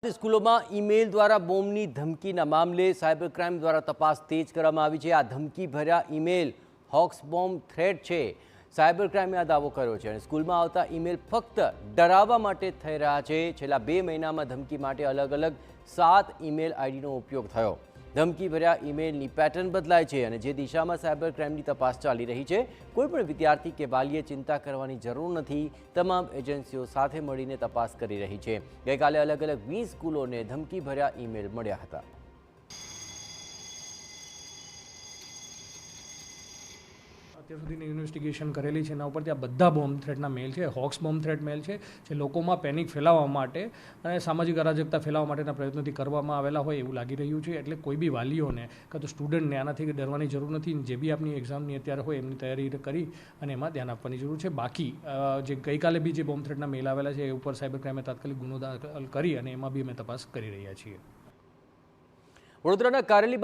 સ્કૂલોમાં ઈમેલ દ્વારા બોમ્બની ધમકીના મામલે સાયબર ક્રાઇમ દ્વારા તપાસ તેજ કરવામાં આવી છે। આ ધમકી ભર્યા ઈમેલ હોક્સ બોમ્બ થ્રેટ છે। સાયબર ક્રાઇમે આ દાવો કર્યો છે અને સ્કૂલમાં આવતા ઈમેલ ફક્ત ડરાવવા માટે થઈ રહ્યા છે। છેલ્લા 2 મહિનામાં ધમકી માટે અલગ અલગ 7 ઈમેલ આઈડીનો ઉપયોગ થયો। ધમકી ભર્યા ઈમેલની પેટર્ન બદલાય છે અને જે દિશામાં સાયબર ક્રાઇમની તપાસ ચાલી રહી છે। કોઈપણ વિદ્યાર્થી કે વાલીએ ચિંતા કરવાની જરૂર નથી। તમામ એજન્સીઓ સાથે મળીને તપાસ કરી રહી છે। ગઈકાલે અલગ અલગ 20 સ્કૂલોને ધમકી ભર્યા ઈમેલ મળ્યા હતા। અત્યાર સુધીની ઇન્વેસ્ટિગેશન કરેલી છે, એના ઉપરથી આ બધા બોમ્બ થ્રેટના મેલ છે, હોક્સ બોમ્બ થ્રેટ મેલ છે, જે લોકોમાં પેનિક ફેલાવવા માટે અને સામાજિક અરાજકતા ફેલાવવા માટેના પ્રયત્નોથી કરવામાં આવેલા હોય એવું લાગી રહ્યું છે। એટલે કોઈ બી વાલીઓને કાં તો સ્ટુડન્ટને આનાથી ડરવાની જરૂર નથી। જે બી આપની એક્ઝામની અત્યારે હોય એમની તૈયારી કરી અને એમાં ધ્યાન આપવાની જરૂર છે। બાકી જે ગઈકાલે બી જે બોમ્બ થ્રેટના મેલ આવેલા છે એ ઉપર સાયબર ક્રાઇમે તાત્કાલિક ગુનો દાખલ કરી અને એમાં બી અમે તપાસ કરી રહ્યા છીએ। વડોદરાના કારેલી